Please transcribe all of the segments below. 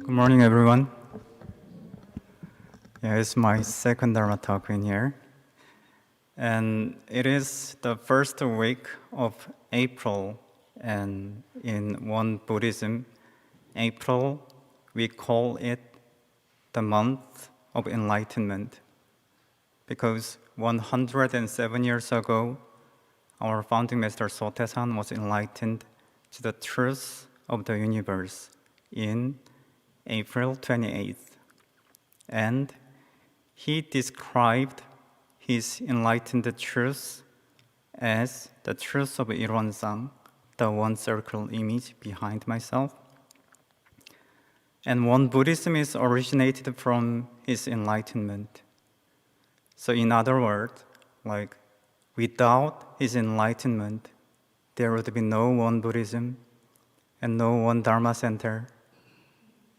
Good morning, everyone. Yeah, it's my second Dharma talk in here. And it is the first week of April. And in one Buddhism, April, we call it the Month of Enlightenment. Because 107 years ago, our founding master Sotaesan was enlightened to the truth of the universe in April 28th. And he described his enlightened truth as the truth of Ilwonsang, the one circle image behind myself. And one Buddhism is originated from his enlightenment. So in other words, like without his enlightenment, there would be no one Buddhism and no one Dharma center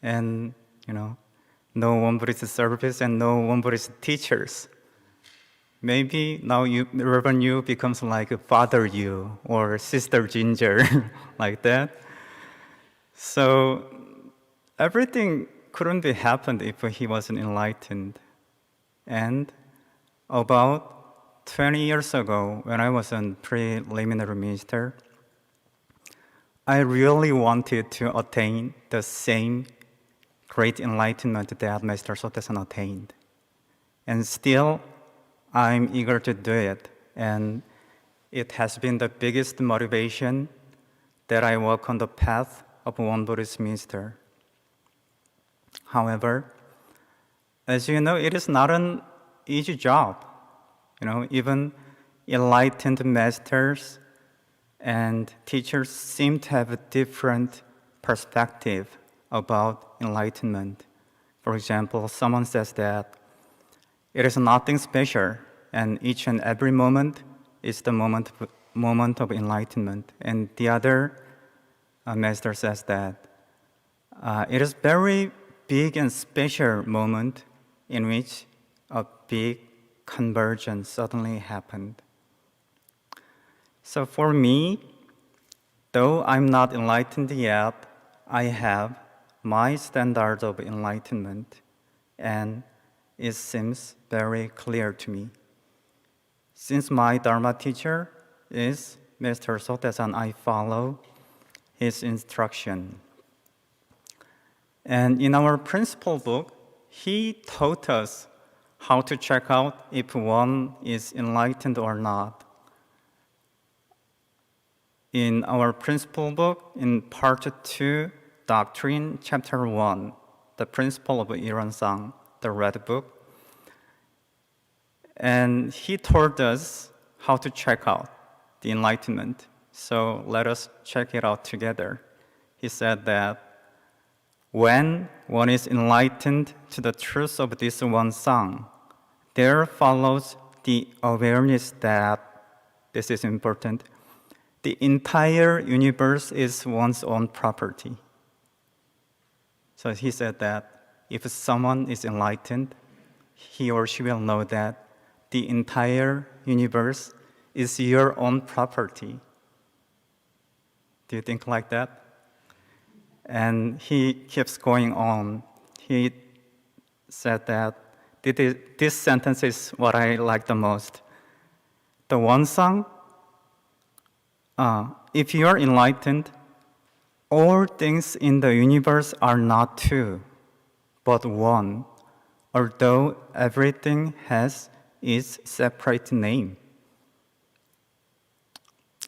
and no one Buddhist service and no one Buddhist teachers. Maybe now Reverend Yu becomes like Father Yu or Sister Ginger, like that. So everything couldn't be happened if he wasn't enlightened. And about 20 years ago, when I was a preliminary minister, I really wanted to attain the same great enlightenment that Master Sotaesan attained. And still, I'm eager to do it. And it has been the biggest motivation that I walk on the path of one Buddhist minister. However, as you know, it is not an easy job. Even enlightened masters and teachers seem to have a different perspective about enlightenment. For example, someone says that it is nothing special, and each and every moment is the moment of enlightenment. And the other master says that it is very big and special moment in which a big convergence suddenly happened. So for me, though I'm not enlightened yet, I have my standard of enlightenment, and it seems very clear to me. Since my Dharma teacher is Master Sotaesan, I follow his instruction. And in our principle book, he taught us how to check out if one is enlightened or not. In our principle book, in part 2, Doctrine, Chapter 1, the principle of Ilwonsang, the red book. And he told us how to check out the enlightenment. So let us check it out together. He said that when one is enlightened to the truth of this one Sang, there follows the awareness that, this is important, the entire universe is one's own property. So he said that if someone is enlightened, he or she will know that the entire universe is your own property. Do you think like that? And he keeps going on. He said that this sentence is what I like the most. The one Sang, if you are enlightened, all things in the universe are not two, but one, although everything has its separate name.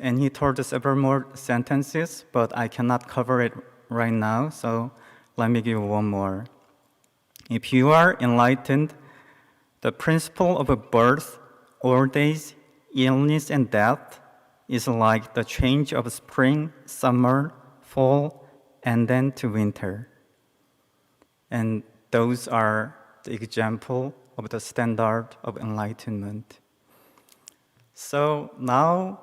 And he told us several more sentences, but I cannot cover it right now, so let me give one more. If you are enlightened, the principle of birth, old age, illness, and death is like the change of spring, summer, fall, and then to winter. And those are the example of the standard of enlightenment. So now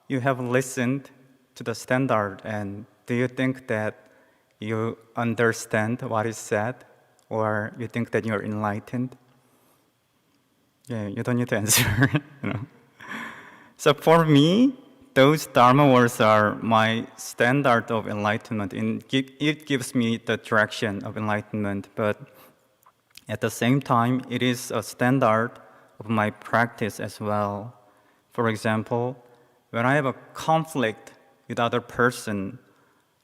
you have listened to the standard, and do you think that you understand what is said, or you think that you're enlightened? Yeah, you don't need to answer. So for me, those Dharma words are my standard of enlightenment. And it gives me the direction of enlightenment, but at the same time, it is a standard of my practice as well. For example, when I have a conflict with other person,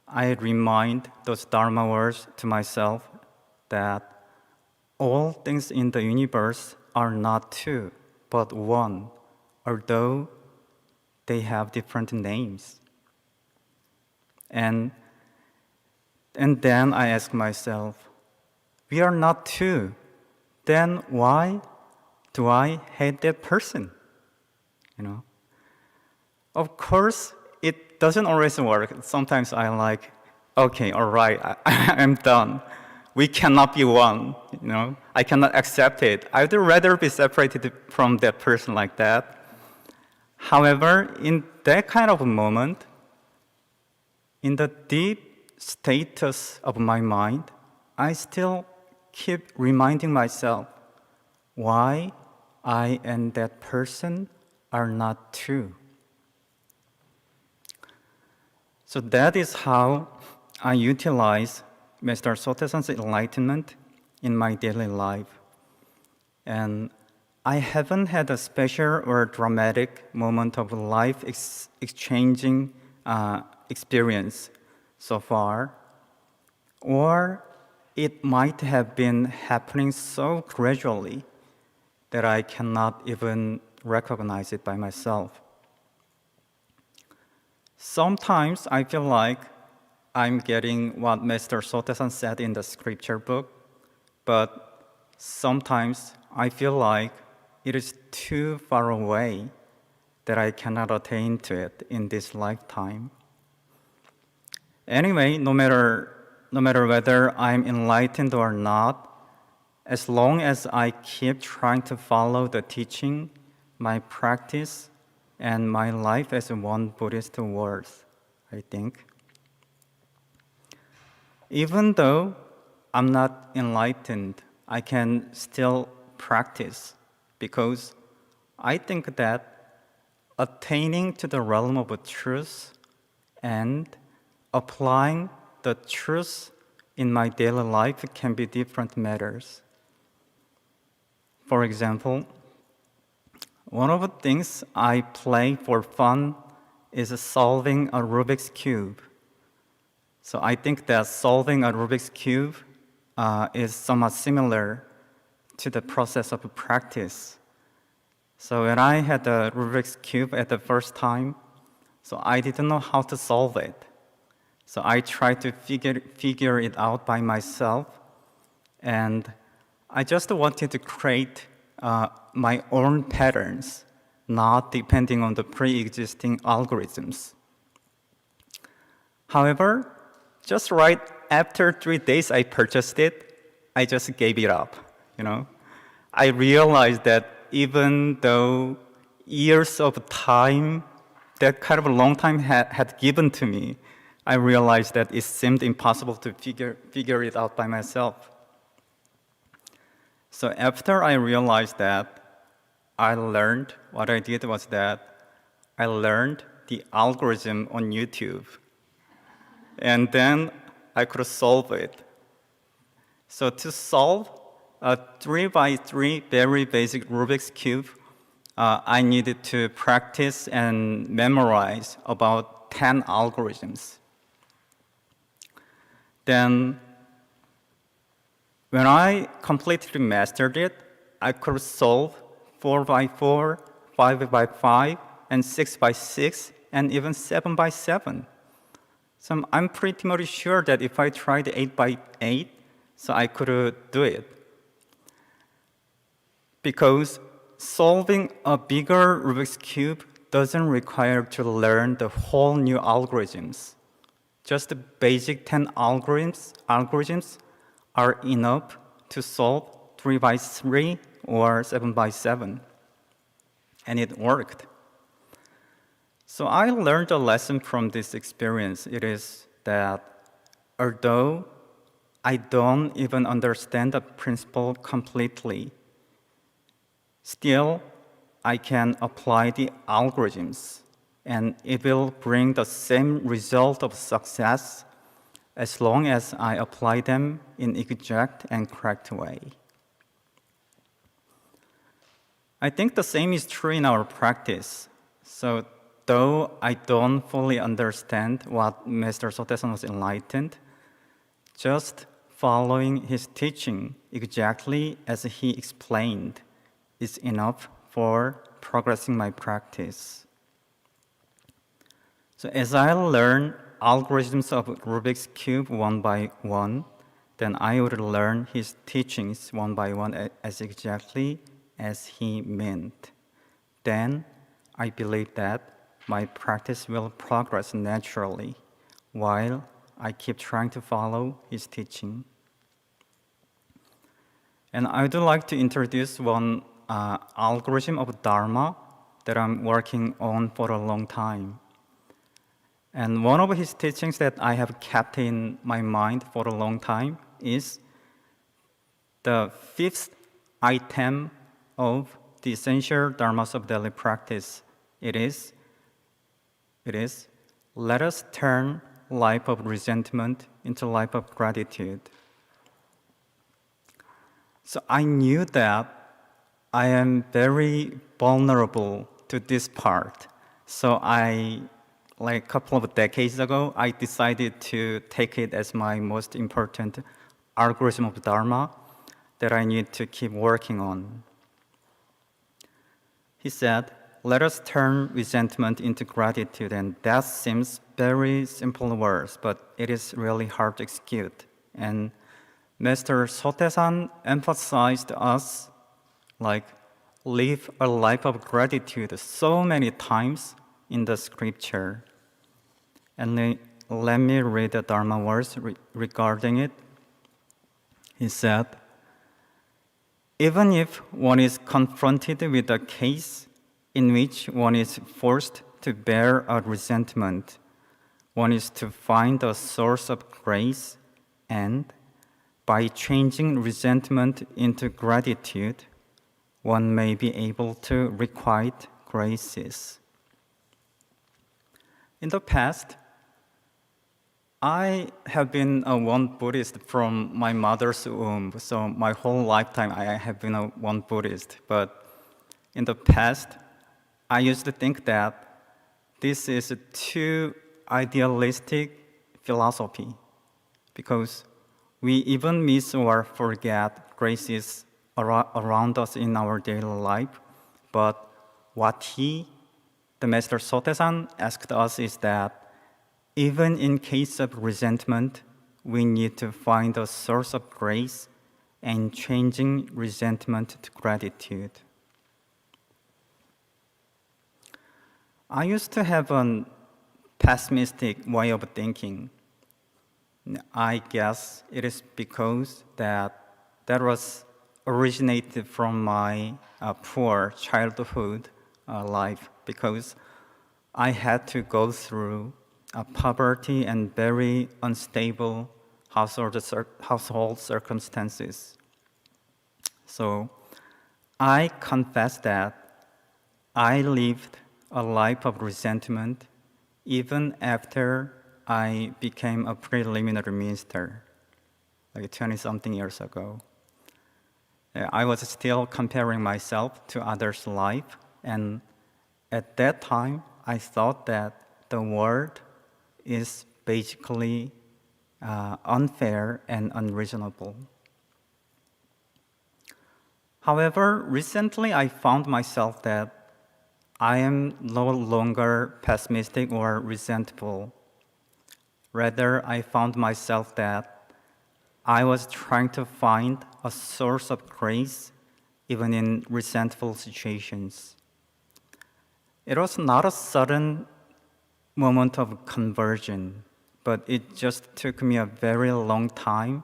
I remind those Dharma words to myself that all things in the universe are not two, but one, although they have different names. And then I ask myself, we are not two, then why do I hate that person? Of course, it doesn't always work. Sometimes I'm like, okay, all right, I'm done. We cannot be one, I cannot accept it. I'd rather be separated from that person like that. However, in that kind of a moment, in the deep status of my mind, I still keep reminding myself why I and that person are not two. So that is how I utilize Master Sotaesan's enlightenment in my daily life. And I haven't had a special or dramatic moment of life exchanging experience so far, or it might have been happening so gradually that I cannot even recognize it by myself. Sometimes I feel like I'm getting what Master Sotaesan said in the scripture book, but sometimes I feel like it is too far away that I cannot attain to it in this lifetime. Anyway, no matter whether I'm enlightened or not, as long as I keep trying to follow the teaching, my practice, and my life as one Buddhist worth, I think. Even though I'm not enlightened, I can still practice because I think that attaining to the realm of truth and applying the truth in my daily life can be different matters. For example, one of the things I play for fun is solving a Rubik's Cube. So I think that solving a Rubik's Cube is somewhat similar to the process of practice. So when I had the Rubik's Cube at the first time, so I didn't know how to solve it. So I tried to figure it out by myself, and I just wanted to create my own patterns, not depending on the pre-existing algorithms. However, just right after 3 days I purchased it, I just gave it up, I realized that even though years of time, that kind of a long time had given to me, I realized that it seemed impossible to figure it out by myself. So after I realized that, what I did was that I learned the algorithm on YouTube. And then I could solve it. So to solve a 3x3 very basic Rubik's Cube, I needed to practice and memorize about 10 algorithms. Then, when I completely mastered it, I could solve 4x4, 5x5, and 6x6, and even 7x7. So I'm pretty much sure that if I tried 8x8, so I could do it. Because solving a bigger Rubik's Cube doesn't require to learn the whole new algorithms. Just the basic 10 algorithms are enough to solve 3x3 or 7x7. And it worked. So I learned a lesson from this experience. It is that although I don't even understand the principle completely, still I can apply the algorithms and it will bring the same result of success as long as I apply them in exact and correct way. I think the same is true in our practice. So though I don't fully understand what Master Sotaesan was enlightened, just following his teaching exactly as he explained is enough for progressing my practice. So as I learn algorithms of Rubik's Cube one by one, then I would learn his teachings one by one as exactly as he meant. Then I believe that my practice will progress naturally while I keep trying to follow his teaching. And I would like to introduce one algorithm of Dharma that I'm working on for a long time. And one of his teachings that I have kept in my mind for a long time is the fifth item of the essential dharmas of daily practice. It is, let us turn life of resentment into life of gratitude. So I knew that I am very vulnerable to this part. So like a couple of decades ago, I decided to take it as my most important algorithm of Dharma that I need to keep working on. He said, let us turn resentment into gratitude, and that seems very simple words, but it is really hard to execute. And Master Sotaesan emphasized us like live a life of gratitude so many times in the scripture. And let me read the Dharma words regarding it. He said, even if one is confronted with a case in which one is forced to bear a resentment, one is to find a source of grace, and by changing resentment into gratitude, one may be able to requite graces. In the past, I have been a one Buddhist from my mother's womb, so my whole lifetime I have been a one Buddhist. But in the past, I used to think that this is a too idealistic philosophy because we even miss or forget graces around us in our daily life. But what the Master Sotaesan asked us is that even in case of resentment, we need to find a source of grace and changing resentment to gratitude. I used to have a pessimistic way of thinking. I guess it is because that was originated from my poor childhood life, because I had to go through poverty and very unstable household circumstances. So I confess that I lived a life of resentment even after I became a preliminary minister, like 20-something years ago. I was still comparing myself to others' life, and at that time, I thought that the world is basically unfair and unreasonable. However, recently I found myself that I am no longer pessimistic or resentful. Rather, I found myself that I was trying to find a source of grace even in resentful situations. It was not a sudden moment of conversion, but it just took me a very long time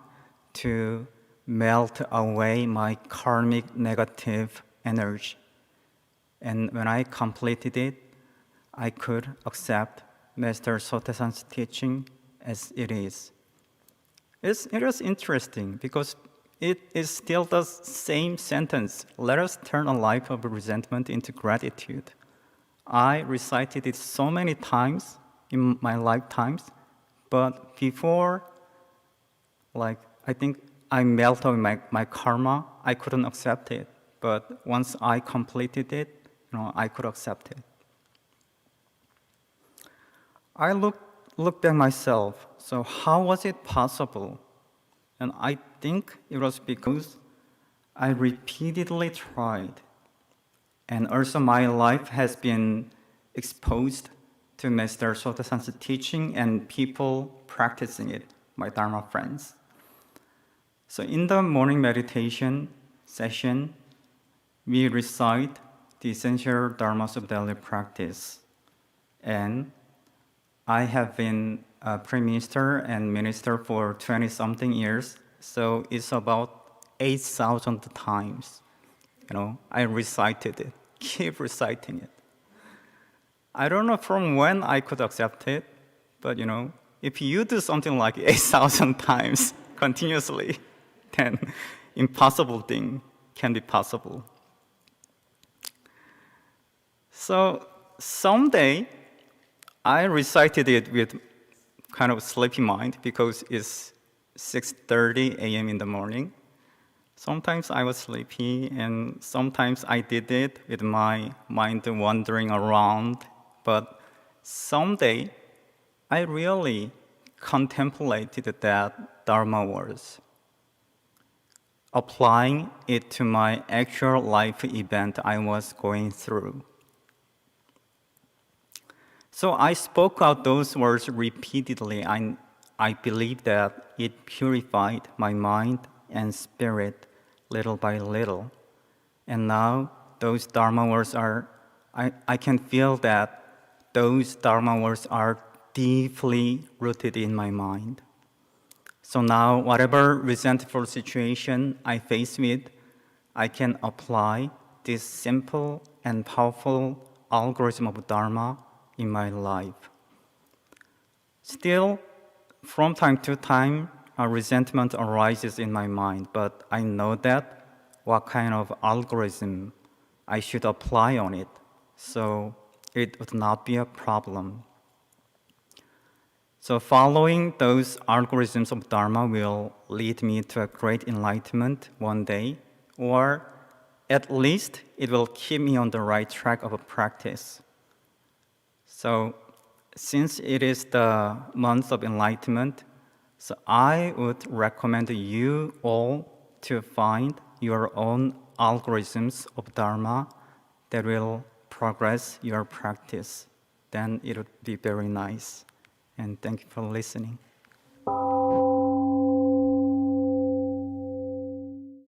to melt away my karmic negative energy. And when I completed it, I could accept Master Sotaesan's teaching as it is. It was interesting because it is still the same sentence. Let us turn a life of resentment into gratitude. I recited it so many times in my lifetimes, but before, like, I think I melted my karma, I couldn't accept it. But once I completed it, I could accept it. I looked at myself, so how was it possible? And I think it was because I repeatedly tried. And also my life has been exposed to Master Sotasan's teaching and people practicing it, my Dharma friends. So in the morning meditation session, we recite the essential Dharmas of daily practice. And I have been a Prime Minister and Minister for 20-something years, so it's about 8,000 times. I recited it, keep reciting it. I don't know from when I could accept it, but if you do something like 8,000 times continuously, then impossible thing can be possible. So someday, I recited it with kind of sleepy mind because it's 6:30 a.m. in the morning. Sometimes I was sleepy, and sometimes I did it with my mind wandering around. But someday, I really contemplated that Dharma words, applying it to my actual life event I was going through. So I spoke out those words repeatedly. I believe that it purified my mind and spirit little by little. And now those Dharma words I can feel that those Dharma words are deeply rooted in my mind. So now whatever resentful situation I face with, I can apply this simple and powerful algorithm of Dharma in my life. Still, from time to time, a resentment arises in my mind, but I know that what kind of algorithm I should apply on it, so it would not be a problem. So following those algorithms of Dharma will lead me to a great enlightenment one day, or at least it will keep me on the right track of a practice. So since it is the month of enlightenment, so I would recommend you all to find your own algorithms of Dharma that will progress your practice. Then it would be very nice. And thank you for listening.